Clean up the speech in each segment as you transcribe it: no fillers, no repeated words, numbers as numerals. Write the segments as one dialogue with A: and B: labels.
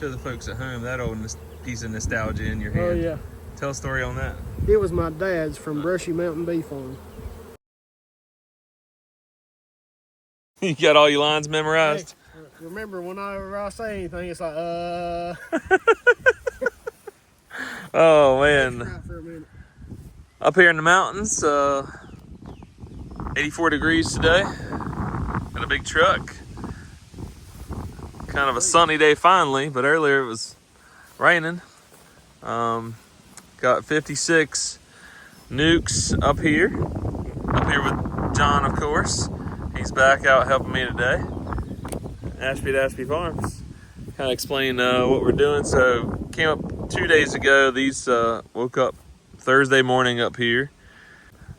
A: Show the folks at home that old piece of nostalgia in your hand.
B: Oh yeah.
A: Tell a story on that.
B: It was my dad's from Brushy Mountain Bee Farm.
A: You got all your lines memorized?
B: Hey, remember whenever I say anything, it's like,
A: Oh man.
B: Right for a minute.
A: Up here in the mountains, 84 degrees today. Got a big truck. Kind of a sunny day finally, but earlier it was raining. Got 56 Nucs up here with John, of course. He's back out helping me today. Ashby Farms. Kind of explain what we're doing. So came up 2 days ago. These woke up Thursday morning up here.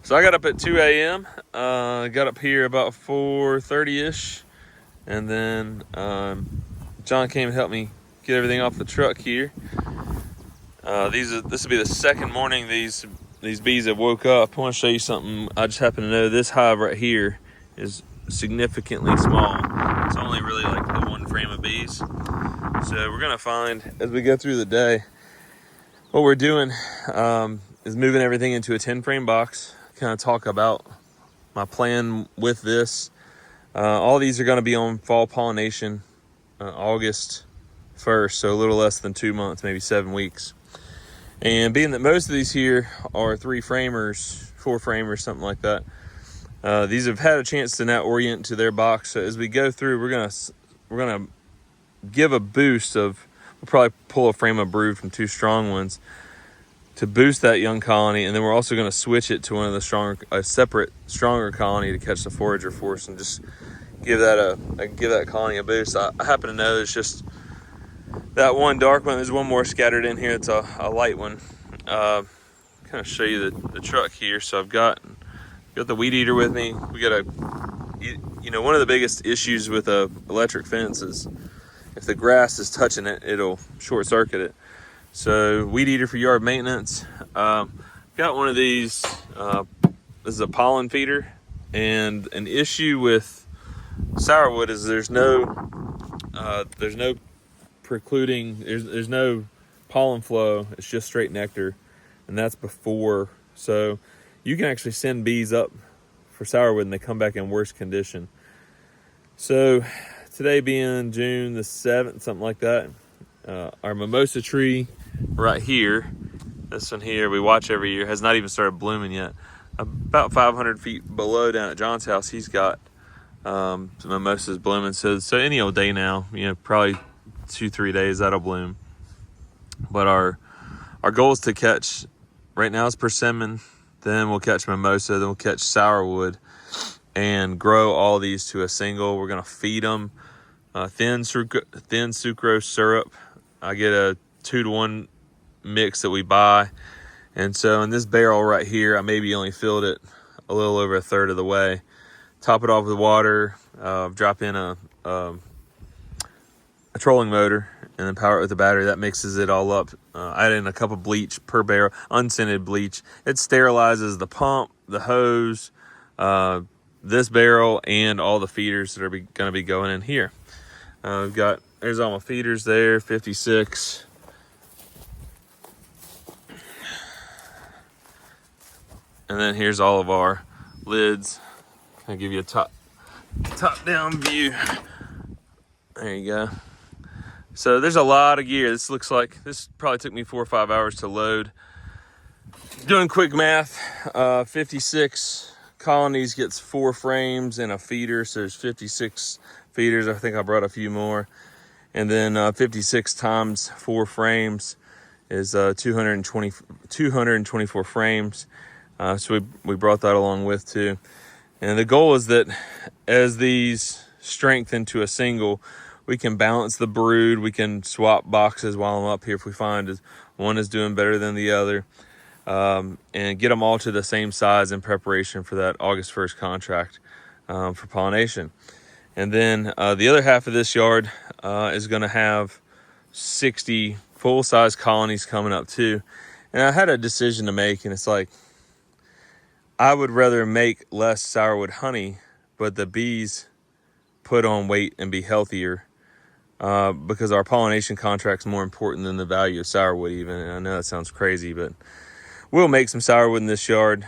A: So I got up at 2 a.m. Got up here about 4:30ish, and then John came and helped me get everything off the truck here. This will be the second morning these bees have woke up. I want to show you something. I just happen to know this hive right here is significantly small. It's only really like the one frame of bees. So we're gonna find, as we go through the day, what we're doing is moving everything into a 10 frame box. Kind of talk about my plan with this. All these are gonna be on fall pollination August 1st, so a little less than 2 months, maybe 7 weeks. And being that most of these here are 3 framers, 4 framers, something like that, these have had a chance to now orient to their box. So as we go through, we're gonna give a boost of, we'll probably pull a frame of brood from 2 strong ones to boost that young colony, and then we're also gonna switch it to one of the a separate stronger colony to catch the forager force and just give that colony a boost. I happen to know it's just that one dark one. There's one more scattered in here. It's a light one. Kind of show you the truck here. So I've got the weed eater with me. We got one of the biggest issues with a electric fence is if the grass is touching it, it'll short circuit it. So weed eater for yard maintenance. Got one of these. This is a pollen feeder, and an issue with sourwood is there's no precluding, there's no pollen flow. It's just straight nectar, and that's before. So you can actually send bees up for sourwood and they come back in worse condition. So today being June the 7th, something like that, our mimosa tree right here, this one here we watch every year, has not even started blooming yet. About 500 feet below down at John's house, he's got some mimosas blooming. So any old day now, probably 2-3 days that'll bloom. But our goal is to catch, right now is persimmon, then we'll catch mimosa, then we'll catch sourwood, and grow all these to a single. We're gonna feed them thin sucrose syrup. I get a 2-to-1 mix that we buy, and so in this barrel right here, I maybe only filled it a little over a third of the way. Top it off with water, drop in a trolling motor, and then power it with a battery. That mixes it all up. Add in a cup of bleach per barrel, unscented bleach. It sterilizes the pump, the hose, this barrel, and all the feeders that are going to be going in here. There's all my feeders there, 56. And then here's all of our lids. I'll give you a top down view. There you go. So there's a lot of gear. This probably took me 4 or 5 hours to load. Doing quick math, 56 colonies gets 4 frames and a feeder. So there's 56 feeders. I think I brought a few more. And then 56 times 4 frames is 224 frames. So we brought that along with too. And the goal is that as these strengthen to a single, we can balance the brood. We can swap boxes while I'm up here if we find one is doing better than the other, and get them all to the same size in preparation for that August 1st contract for pollination. And then the other half of this yard is going to have 60 full-size colonies coming up too. And I had a decision to make, and it's like, I would rather make less sourwood honey, but the bees put on weight and be healthier because our pollination contract's more important than the value of sourwood even. And I know that sounds crazy, but we'll make some sourwood in this yard.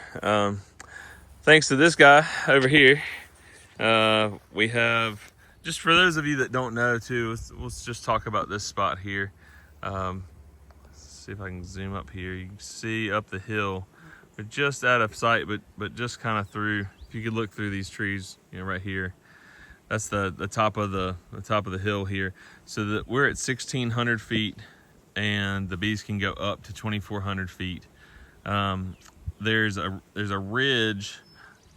A: Thanks to this guy over here. We have, just for those of you that don't know too, let's just talk about this spot here. Let's see if I can zoom up here. You can see up the hill. We're just out of sight, but just kind of through. If you could look through these trees, right here. That's the top of the hill here. So that we're at 1,600 feet, and the bees can go up to 2,400 feet. There's a ridge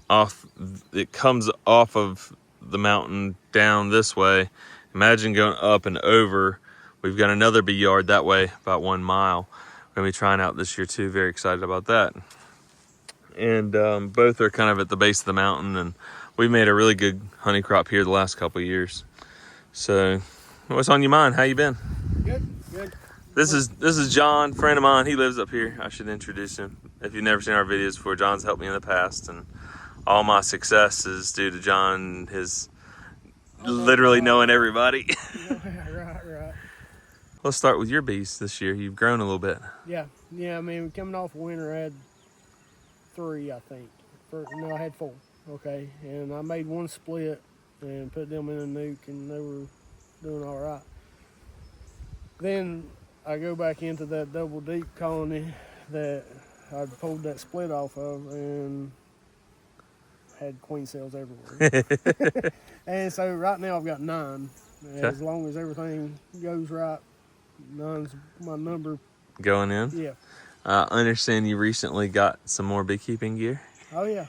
A: off. It comes off of the mountain down this way. Imagine going up and over. We've got another bee yard that way, about 1 mile. We're gonna be trying out this year too. Very excited about that. And both are kind of at the base of the mountain, and we made a really good honey crop here the last couple of years. So, what's on your mind? How you been?
B: Good.
A: This is John, friend of mine. He lives up here. I should introduce him. If you've never seen our videos before, John's helped me in the past, and all my success is due to John, his literally knowing everybody.
B: Right.
A: Let's start with your bees this year. You've grown a little bit.
B: Yeah. I mean, coming off of winter, I had 3, I think. No, I had 4. Okay, and I made 1 split and put them in a nuke, and they were doing all right. Then I go back into that double deep colony that I pulled that split off of, and had queen cells everywhere. And so right now I've got 9.
A: Okay.
B: As long as everything goes right, 9's my number.
A: Going in?
B: Yeah.
A: I understand you recently got some more beekeeping gear.
B: Oh yeah.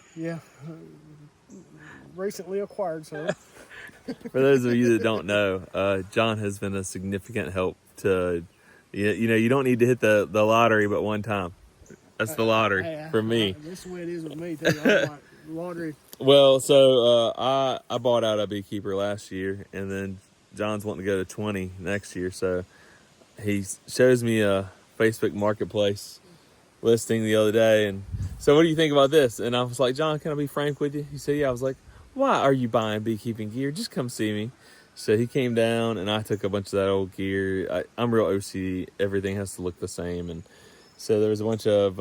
B: Recently acquired some.
A: For those of you that don't know, John has been a significant help to, you don't need to hit the lottery but one time. That's the lottery for me.
B: This is the way it is with me too. I'm like, lottery.
A: Well, so I bought out a beekeeper last year, and then John's wanting to go to 20 next year. So he shows me a Facebook Marketplace listing the other day, and so what do you think about this? And I was like, John, can I be frank with you? He said, yeah. I was like, why are you buying beekeeping gear? Just come see me. So he came down, and I took a bunch of that old gear. I'm real OCD. Everything has to look the same, and so there was a bunch of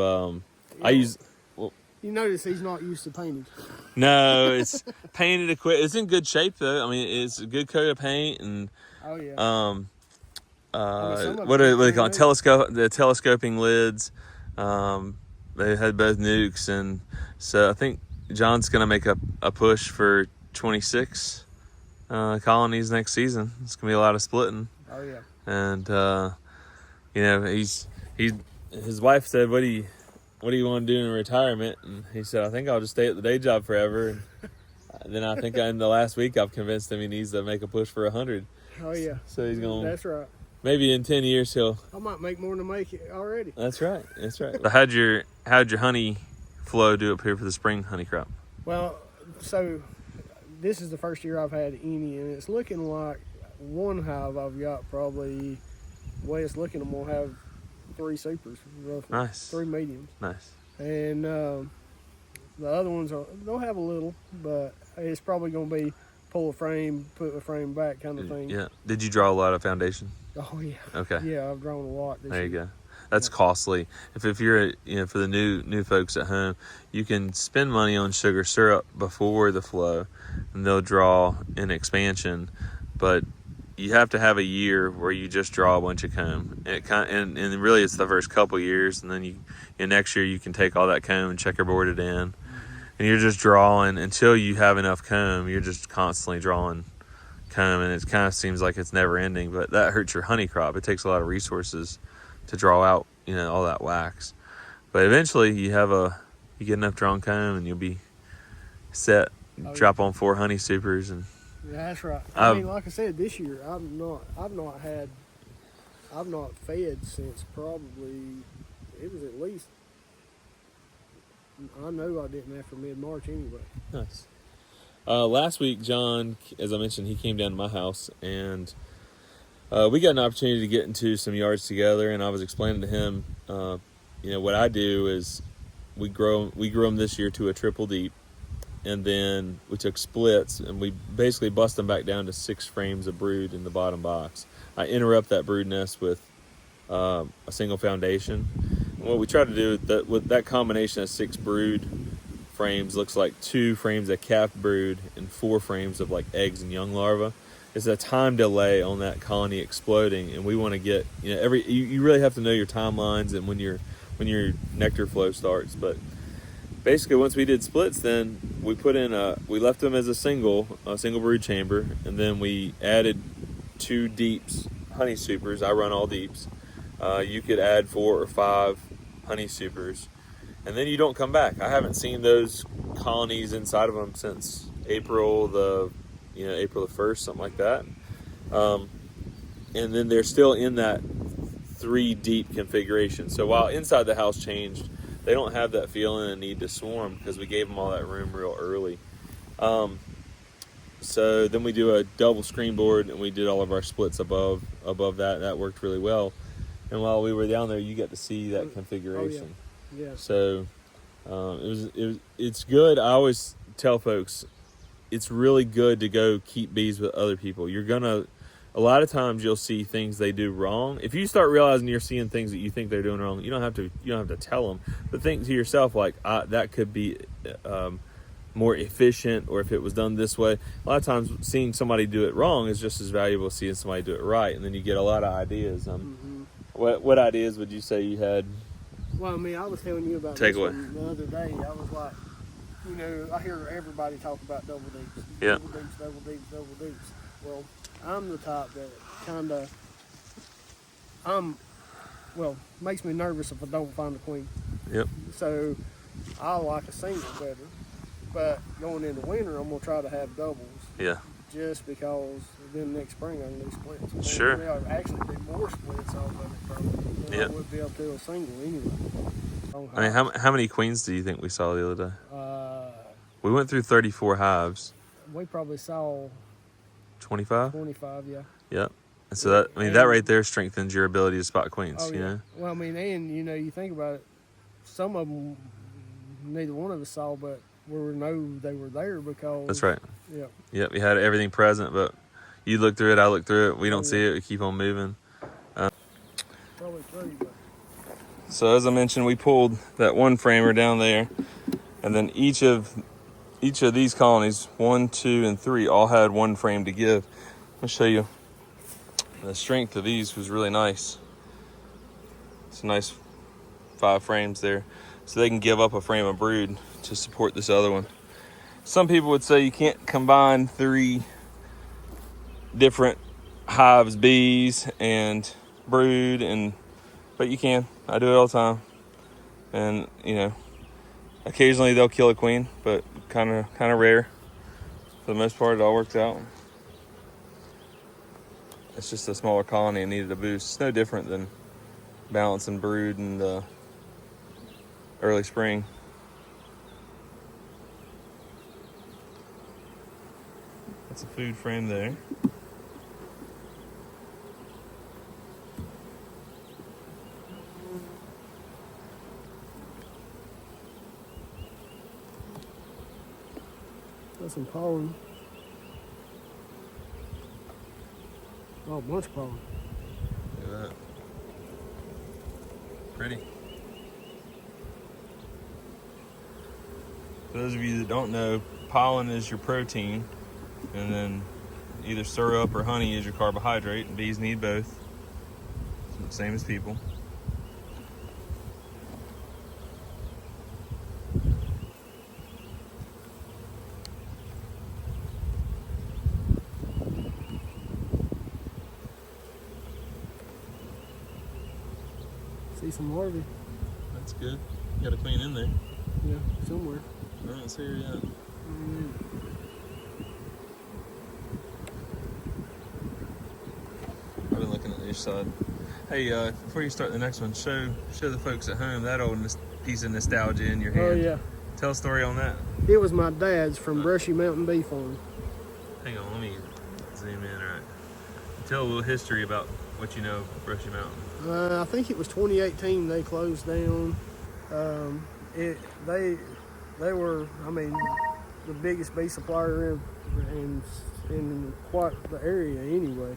B: You notice he's not used to painting.
A: No, it's painted equipment. It's in good shape though. I mean, it's a good coat of paint, and
B: oh yeah.
A: What do they call it? The telescoping lids. They had both Nucs, and so I think John's gonna make a push for 26 colonies next season. It's gonna be a lot of splitting.
B: Oh yeah.
A: And his wife said, what do you want to do in retirement? And he said, I think I'll just stay at the day job forever. And then I think in the last week I've convinced him he needs to make a push for 100.
B: Oh yeah.
A: So he's going.
B: That's right.
A: Maybe in 10 years he'll.
B: I might make more than make it already.
A: That's right. So how'd your honey flow do up here for the spring honey crop?
B: Well, so this is the first year I've had any, and it's looking like one hive I've got probably. The way it's looking, I'm gonna have 3 supers, roughly.
A: Nice.
B: 3 mediums.
A: Nice.
B: And the other ones they'll have a little, but it's probably gonna be pull a frame, put a frame back kind of thing.
A: Yeah. Did you draw a lot of foundation?
B: Oh yeah.
A: Okay.
B: Yeah, I've drawn a lot.
A: There you go. That's costly. If you're for the new folks at home, you can spend money on sugar syrup before the flow, and they'll draw in expansion, but you have to have a year where you just draw a bunch of comb. And really it's the first couple years, and then next year you can take all that comb and checkerboard it in, and you're just drawing until you have enough comb. You're just constantly drawing comb, and it kind of seems like it's never ending, but that hurts your honey crop. It takes a lot of resources to draw out all that wax, but eventually you get enough drawn comb and you'll be set. Drop on 4 honey supers, and
B: that's right. I mean, like I said, this year I've not fed since probably, it was at least, I know I didn't after mid-March anyway.
A: Nice. Last week, John, as I mentioned, he came down to my house, and we got an opportunity to get into some yards together, and I was explaining to him, what I do is we grow them this year to a triple deep, and then we took splits, and we basically bust them back down to 6 frames of brood in the bottom box. I interrupt that brood nest with a single foundation. And what we try to do with that combination of 6 brood frames looks like 2 frames of calf brood and 4 frames of like eggs and young larvae. It's a time delay on that colony exploding, and we want to get, you know, you really have to know your timelines and when your nectar flow starts. But basically, once we did splits, then we we left them as a single brood chamber, and then we added 2 deeps, honey supers. I run all deeps. You could add 4 or 5 honey supers, and then you don't come back. I haven't seen those colonies inside of them since April the 1st, something like that. And then they're still in that 3 deep configuration. So while inside the house changed, they don't have that feeling and need to swarm because we gave them all that room real early. So then we do a double screen board, and we did all of our splits above that. That worked really well. And while we were down there, you got to see that configuration.
B: Oh, yeah.
A: So it's good. I always tell folks, it's really good to go keep bees with other people. A lot of times you'll see things they do wrong. If you start realizing you're seeing things that you think they're doing wrong, you don't have to tell them, but think to yourself like, that could be more efficient, or if it was done this way. A lot of times seeing somebody do it wrong is just as valuable as seeing somebody do it right, and then you get a lot of ideas. What ideas would you say you had?
B: Well, I mean, I was telling you about this one the other day. I was like, you know, I hear everybody talk about double deeps.
A: Yeah.
B: Double deeps. Well, I'm the type that kind of, makes me nervous if I don't find a queen.
A: Yep.
B: So I like a single better. But going into winter, I'm going to try to have doubles.
A: Yeah.
B: Just because then next spring I can do splits.
A: Sure.
B: I'll actually do more splits off of it probably than I would be able to do a single anyway.
A: I mean, how many queens do you think we saw the other day? We went through 34 hives.
B: We probably saw
A: 25?
B: 25, yeah.
A: Yep. And so that right there strengthens your ability to spot queens,
B: oh,
A: you know?
B: Well, I mean, and you know, you think about it, some of them neither one of us saw, but we know they were there because... That's
A: right.
B: Yep.
A: Yep, we had everything present, but you look through it, I look through it. We don't see it, we keep on moving.
B: Probably 3, but...
A: So as I mentioned, we pulled that one framer down there, and then each of these colonies, 1, 2, and 3, all had one frame to give. I'll show you. The strength of these was really nice. It's a nice 5 frames there. So they can give up a frame of brood to support this other one. Some people would say you can't combine 3 different hives, bees and brood, but you can. I do it all the time. And, you know, occasionally they'll kill a queen, but kind of rare. For the most part, it all works out. It's just a smaller colony and needed a boost. It's no different than balancing brood in the early spring. That's a food frame there.
B: Got some pollen. Oh, a bunch of pollen.
A: Look at that. Pretty. For those of you that don't know, pollen is your protein, and then either syrup or honey is your carbohydrate, and bees need both. Same as people.
B: See some larvae.
A: That's good. You got a queen in there.
B: Yeah, somewhere.
A: I don't see her yet. I've been looking at the other side. Hey, before you start the next one, show the folks at home that old piece of nostalgia in your hand.
B: Oh yeah.
A: Tell a story on that.
B: It was my dad's from Brushy Mountain Bee Farm.
A: Hang on, let me zoom in. All right. Tell a little history about what you know of Brushy Mountain.
B: I think it was 2018 they closed down. They were, I mean, the biggest bee supplier in quite the area anyway.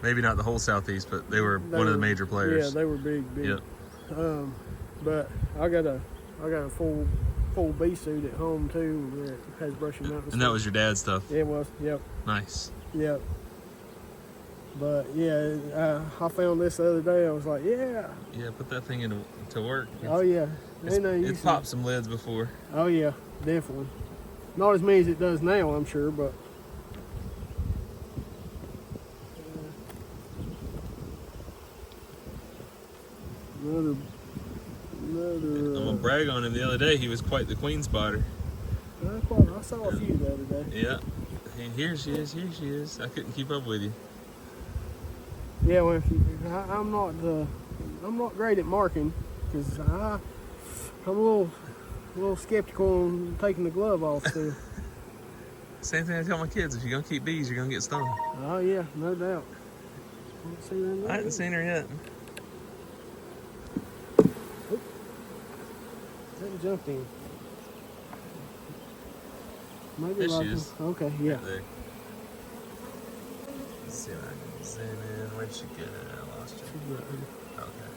A: Maybe not the whole Southeast, but they were one of the major players.
B: Yeah, they were big.
A: Yep.
B: But I got a full bee suit at home too that has Brushy Mountain.
A: And that was your dad's stuff?
B: It was, yep.
A: Nice.
B: Yep. But yeah, I found this the other day. I was like, yeah.
A: Yeah, put that thing into work.
B: Oh yeah.
A: It's popped some lids before.
B: Oh yeah, definitely. Not as many as it does now, I'm sure, but. Another.
A: I'm gonna brag on him. The other day, he was quite the queen spotter.
B: I saw a few the other day.
A: Yeah. And here she is. I couldn't keep up with you.
B: Yeah, well, I'm not great at marking because I'm a little skeptical on taking the glove off. So.
A: Same thing I tell my kids: if you're gonna keep bees, you're gonna get stung.
B: Oh yeah, no doubt.
A: I haven't seen her yet.
B: That jumped in. Maybe
A: There
B: like
A: she is.
B: Okay, yeah.
A: Right there. Let's see if I can zoom in. Where'd she get it? I lost her.
B: She's right here.
A: Okay.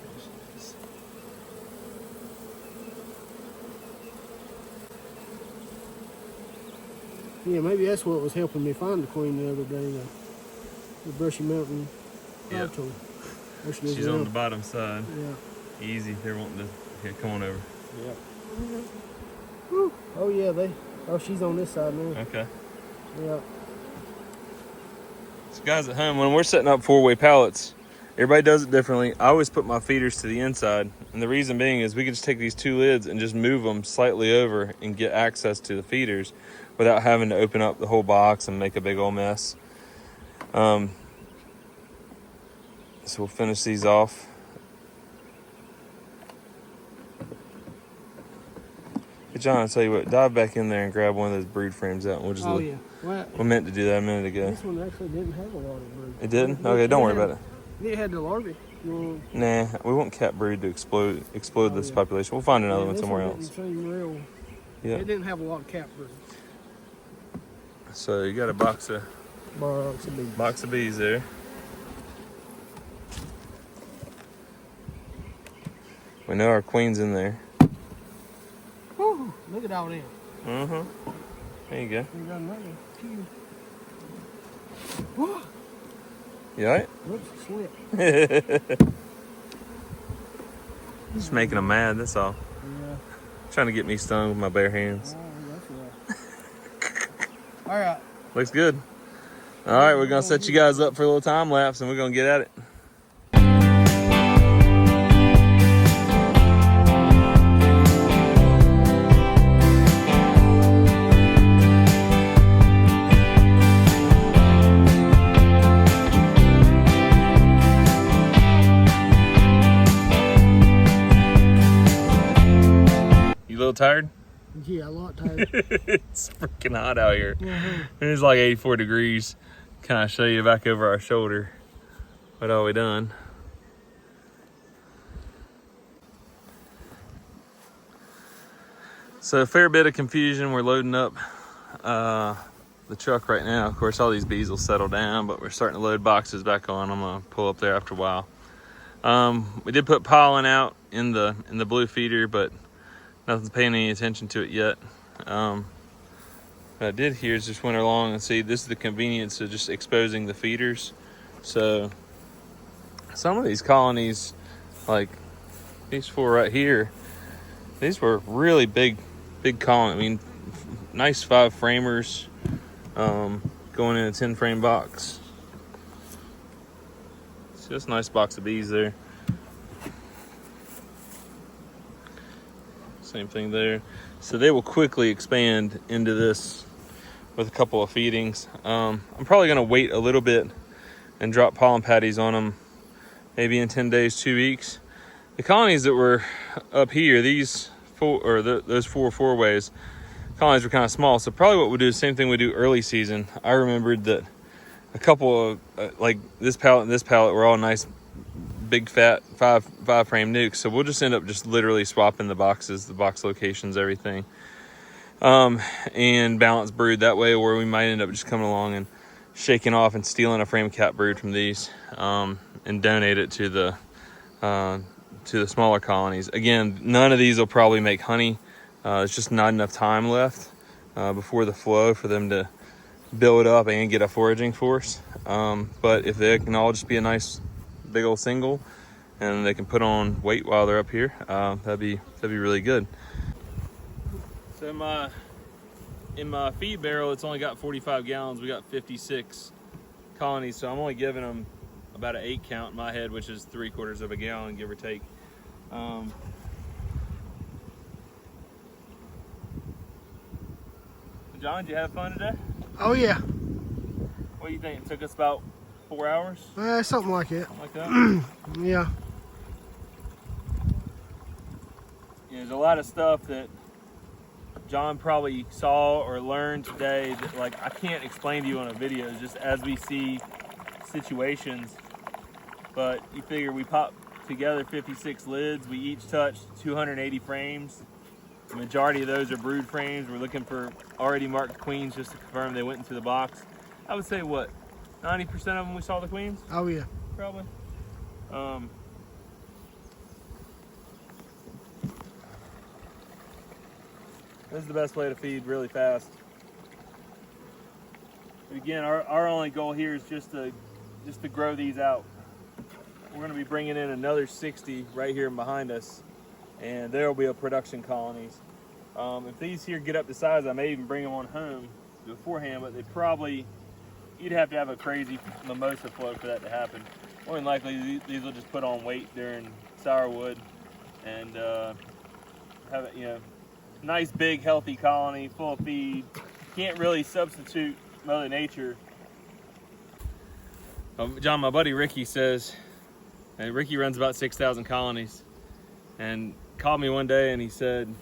A: There she is.
B: Yeah, maybe that's what was helping me find the queen the other day. The Brushy Mountain
A: Yeah.
B: tool.
A: She's on the bottom side.
B: Yeah.
A: Easy. They're wanting to. Here, come on over.
B: Yeah. Oh yeah, she's on this side now.
A: Okay.
B: Yeah.
A: So guys at home, when we're setting up 4-way pallets, everybody does it differently. I always put my feeders to the inside, and the reason being is we can just take these two lids and just move them slightly over and get access to the feeders without having to open up the whole box and make a big old mess. So we'll finish these off. Hey John, I'll tell you what, dive back in there and grab one of those brood frames out and we'll just look.
B: Yeah. Well,
A: We meant to do that a minute ago.
B: this one actually didn't have a lot of brood.
A: It didn't? Okay, don't worry about it.
B: It had the larvae.
A: Nah, we want cat brood to explode this population. We'll find another one somewhere else.
B: Yeah. It didn't have a lot of cat brood.
A: So you got a box of bees there. We know our queen's in there.
B: Woo, look at all them.
A: There you go.
B: We got another few. Whoa.
A: You alright?
B: Whoops, slip.
A: Just making them mad, that's all.
B: Yeah.
A: Trying to get me stung with my bare hands.
B: Oh, that's right. All right.
A: Looks good. Alright, we're going to set you guys up for a little time lapse and we're going to get at it. You a little tired?
B: Yeah, a lot tired.
A: It's freaking hot out here. It's like 84 degrees. Kind of show you back over our shoulder what all we done. So a fair bit of confusion. We're loading up the truck right now. Of course, all these bees will settle down, but we're starting to load boxes back on. I'm gonna pull up there after a while. We did put pollen out in the blue feeder, but nothing's paying any attention to it yet. What I did here is just went along and see, this is the convenience of just exposing the feeders. So some of these colonies, like these 4 right here, these were really big colony. I mean, nice 5 framers going in a 10 frame box. It's just a nice box of bees there. Same thing there. So they will quickly expand into this with a couple of feedings. I'm probably gonna wait a little bit and drop pollen patties on them maybe in 10 days, 2 weeks. The colonies that were up here, these 4, or those 4 ways, colonies were kind of small. So probably what we'll do is the same thing we do early season. I remembered that a couple of, like this pallet and this pallet were all nice, big fat 5 frame nukes. So we'll just end up just literally swapping the boxes, the box locations, everything. and balanced brood that way, or we might end up just coming along and shaking off and stealing a frame cap brood from these, and donate it to the smaller colonies. Again, none of these will probably make honey. It's just not enough time left before the flow for them to build up and get a foraging force. But if they can all just be a nice big old single and they can put on weight while they're up here, that'd be really good. So in my feed barrel, it's only got 45 gallons. We got 56 colonies, so I'm only giving them about an 8 count in my head, which is 3/4 of a gallon, give or take. John, did you have fun today?
B: Oh yeah.
A: What do you think? It took us about 4 hours?
B: Something like it.
A: Something like that?
B: Yeah.
A: There's a lot of stuff that John probably saw or learned today that, like, I can't explain to you on a video, just as we see situations. But you figure we popped together 56 lids. We each touched 280 frames. The majority of those are brood frames. We're looking for already marked queens just to confirm they went into the box. I would say, what, 90% of them we saw the queens?
B: Oh yeah.
A: Probably. This is the best way to feed really fast. But again, our only goal here is just to grow these out. We're going to be bringing in another 60 right here behind us, and there will be a production colonies. If these here get up to size, I may even bring them on home beforehand, but they probably, you'd have to have a crazy mimosa flow for that to happen. More than likely, these will just put on weight during sourwood and have it, you know, nice big healthy colony full of feed. Can't really substitute Mother Nature. John, my buddy Ricky says, and Ricky runs about 6,000 colonies, and called me one day and he said,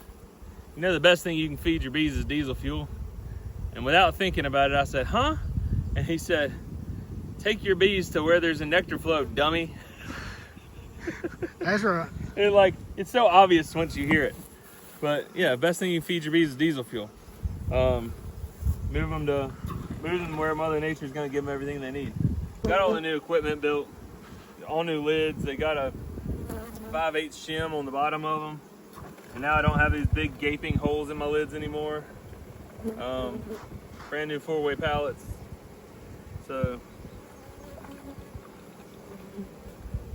A: you know, the best thing you can feed your bees is diesel fuel. And without thinking about it, I said, huh? And he said, take your bees to where there's a nectar flow, dummy.
B: That's right.
A: It's so obvious once you hear it. But yeah, best thing you can feed your bees is diesel fuel. Move them where Mother Nature's gonna give them everything they need. Got all the new equipment built, all new lids. They got a 5/8 shim on the bottom of them. And now I don't have these big gaping holes in my lids anymore. Brand new 4-way pallets. So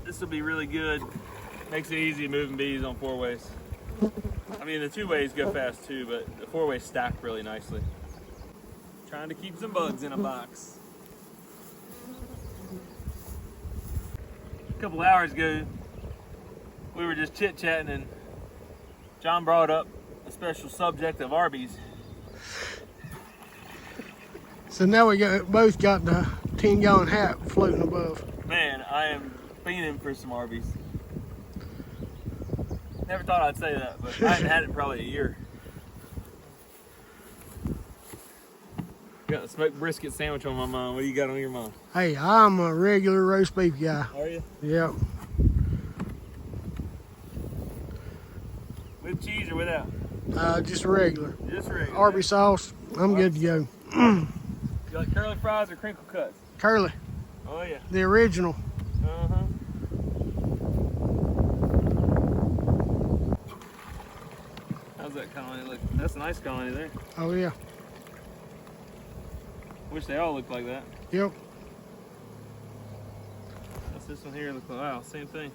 A: this will be really good. Makes it easy moving bees on 4-ways. I mean, the 2-ways go fast too, but the 4-ways stack really nicely. Trying to keep some bugs in a box. A couple hours ago, we were just chit-chatting and John brought up the special subject of Arby's.
B: So now we both got the 10-gallon hat floating above.
A: Man, I am fiending for some Arby's. Never thought I'd say that, but I haven't had it in probably a year. Got the smoked brisket sandwich on my mind. What do you got on your mind?
B: Hey, I'm a regular roast beef guy.
A: Are you?
B: Yep.
A: With cheese or without?
B: Just regular.
A: Just regular.
B: Arby's sauce, I'm good to go.
A: You like curly fries or crinkle cuts?
B: Curly,
A: Oh yeah.
B: the original.
A: Uh-huh. How's that colony look? That's a nice colony there.
B: Oh yeah.
A: Wish they all looked like that.
B: Yep.
A: What's this one here look like? Wow, same thing.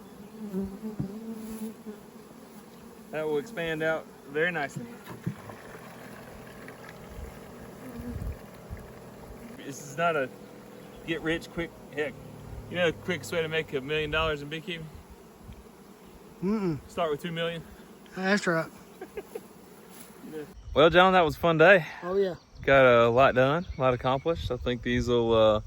A: That will expand out very nicely. This is not a get rich quick. Heck, you know the quickest way to make $1 million in beekeeping? Start with $2 million.
B: That's right.
A: Well, John, that was a fun day.
B: Oh yeah.
A: Got a lot done, a lot accomplished. I think these will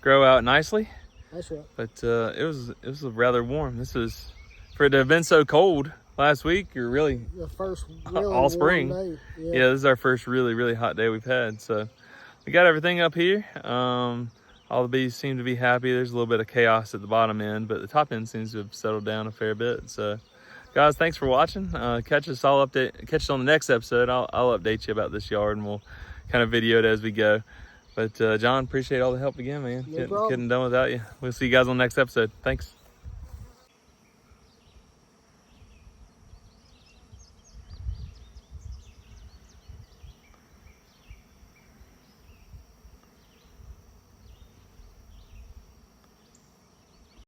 A: grow out nicely.
B: That's right.
A: But it was rather warm. This is, for it to have been so cold last week, or really
B: The first really
A: all spring.
B: warm day.
A: Yeah, this is our first really hot day we've had. So we got everything up here. All the bees seem to be happy. There's a little bit of chaos at the bottom end, but the top end seems to have settled down a fair bit. So guys, thanks for watching. Catch us on the next episode. I'll update you about this yard, and we'll kind of video it as we go. But John, appreciate all the help again, man.
B: No problem.
A: Couldn't done without you. We'll see you guys on the next episode. Thanks.